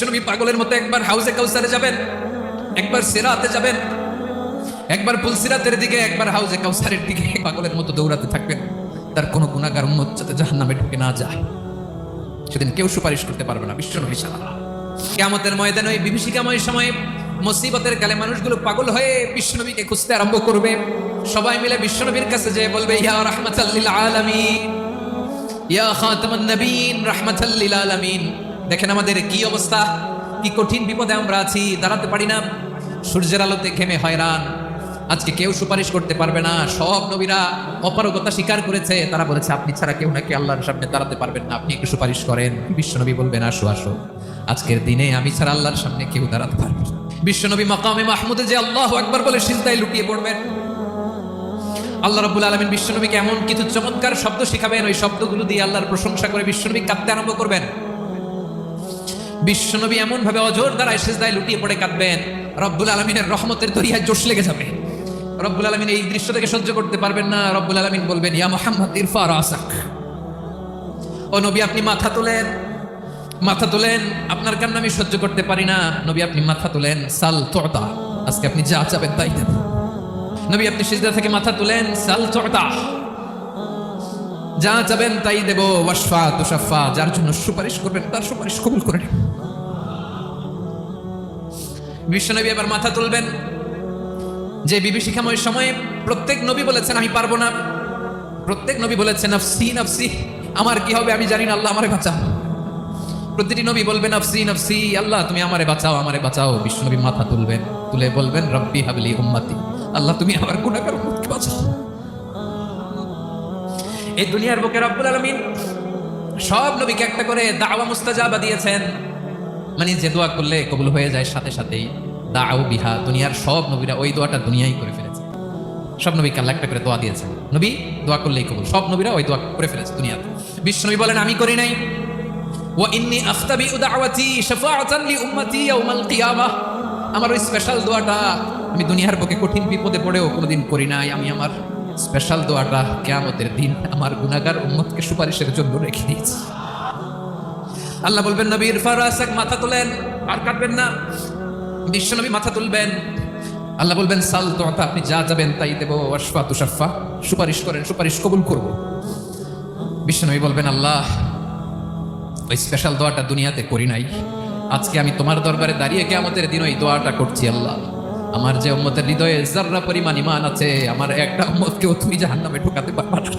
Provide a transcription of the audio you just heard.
বিশ্বনবী পাগলের মতো একবার হাউজে কাউসারে যাবেন, একবার সিরাতে যাবেন, একবার পুলসিরাতের দিকে, একবার হাউজে কাউসারের দিকে পাগলের মতো দৌড়াতে থাকবেন। তার কোনো গুনাহগার উম্মত যাতে জাহান্নামে ঢুকে না যায়, সেদিন কেউ সুপারিশ করতে পারবে না বিশ্বনবী ছাড়া। কিয়ামতের ময়দানে ওই বিভীষিকাময় সময়ে মুসিবতের কালে মানুষগুলো পাগল হয়ে বিশ্বনবীকে খুঁজতে আরম্ভ করবে। সবাই মিলে বিশ্বনবীর কাছে যেয়ে বলবে, ইয়া রাহমাতাল লিল আলামিন, ইয়া খাতামান নবীন, রাহমাতাল লিল আলামিন। দেখেন আমাদের কি অবস্থা, কি কঠিন বিপদে আমরা আছি, দাঁড়াতে পারি না, সূর্যের আলোতে ঘেমে হয়রান। আজকে কেউ সুপারিশ করতে পারবে না। সব নবীরা অপারগতা স্বীকার করেছে, তারা বলেছে আপনি ছাড়া কেউ নাকি আল্লাহর সামনে দাঁড়াতে পারবেন না, আপনি একটু সুপারিশ করেন। বিশ্বনবী বলবেন, আসো আসো, আজকের দিনে আমি ছাড়া আল্লাহর সামনে কেউ দাঁড়াতে পারবে না। বিশ্বনবী মাকামে মাহমুদে যে আল্লাহু আকবার বলে সিজদায় লুটিয়ে পড়বেন। আল্লাহ রাব্বুল আলামিন বিশ্বনবীকে এমন কিছু চমৎকার শব্দ শিখাবেন, ওই শব্দগুলো দিয়ে আল্লাহর প্রশংসা করে বিশ্বনবী কাঁদতে আরম্ভ করবেন। বিশ্বনবী এমন ভাবে অজর দ্বারায় সিজদায় লুটিয়ে পড়ে কাঁদবেন, রব্বুল আলামিনের রহমতের দরিয়ায় জোশ লেগে যাবে। রব্বুল আলামিন এই দৃশ্য থেকে সহ্য করতে পারবেন না। রব্বুল আলামিন বলবেন, ইয়া মুহাম্মদ ইরফা রাসাক, ও নবী আপনি মাথা তোলেন, মাথা তোলেন, আপনার কান্না আমি সহ্য করতে পারি না। নবী আপনি মাথা তোলেন, সাল তুতা, আজকে আপনি যা চাবেন তাই দেব। নবী আপনি সিজদা থেকে মাথা তুলেন, সাল তুতা, যা চাবেন তাই দেব। ওয়াশফা তুশাফা, যার জন্য সুপারিশ করবেন তার সুপারিশ কবুল করে নেব। বিশ্বনবী এবার মাথা তুলবেন। যে বিভীষিকাময় সময়ে প্রত্যেক নবী বলেছেন আমি পারবো না, প্রত্যেক নবী বলেছেন নাফসি নাফসি, আমার কি হবে আমি জানি না, আল্লাহ আমারে বাঁচাও। প্রতিটি নবী বলবেন নাফসি নাফসি, আল্লাহ তুমি আমারে বাঁচাও, আমারে বাঁচাও। বিশ্বনবী মাথা তুলবেন, তুলে বলবেন রব্বি হাবলি উম্মতি, আল্লাহ তুমি আমার গুনাহগার উম্মতকে বাঁচাও। এই দুনিয়ার বুকে রব্বুল আলামিন সব নবীকে একটা করে দাওয়া মুস্তাজাবা দিয়েছেন, মানে যে দোয়া করলে কবুল হয়ে যায় সাথে সাথেই। দাও বিহা, দুনিয়ার সব নবীরা ওই দোয়াটা দুনিয়ায় করে ফেলেছে। সব নবীকে আল্লাহ একটা করে দোয়া দিয়েছেন, নবী দোয়া করলেই কবুল, সব নবীরা ওই দোয়া করে ফেলেছে দুনিয়াতে। বিশ্বনবী বলেন আমি করি নাই, ওয়া ইন্নী আখতাবিউ দাওয়াতি শাফাআতান লি উম্মতি ইয়াউমাল কিয়ামাহ, আমার ওই স্পেশাল দোয়াটা আমি দুনিয়ার বুকে কঠিন বিপদে পড়েও কোনোদিন করি নাই। আমি আমার স্পেশাল দোয়াটা কিয়ামতের দিন আমার গুনাহগার উম্মতকে সুপারিশের জন্য রেখে দিয়েছি। আল্লাহ বলবেন নবী ইরফা রাসাক, মাথা তোলেন, আর কাটবেন না। বিশ্বনবী মাথা তুলবেন, আল্লাহ বলবেন সাল তুতা, আপনি যা যাবেন তাই দেব। ওয়াশফা তুশাফা, সুপারিশ করেন, সুপারিশ কবুল করব। বিশ্বনবী বলবেন আল্লাহ ওই স্পেশাল দোয়াটা দুনিয়াতে করি নাই, আজকে আমি তোমার দরবারে দাঁড়িয়ে কিয়ামতের দিন ওই দোয়াটা করছি। আল্লাহ আমার যে উম্মতের হৃদয়ে যাররা পরিমাণ ঈমান আছে, আমার একটা উম্মতকেও তুমি জাহান্নামে ঢোকাতে পারবা না।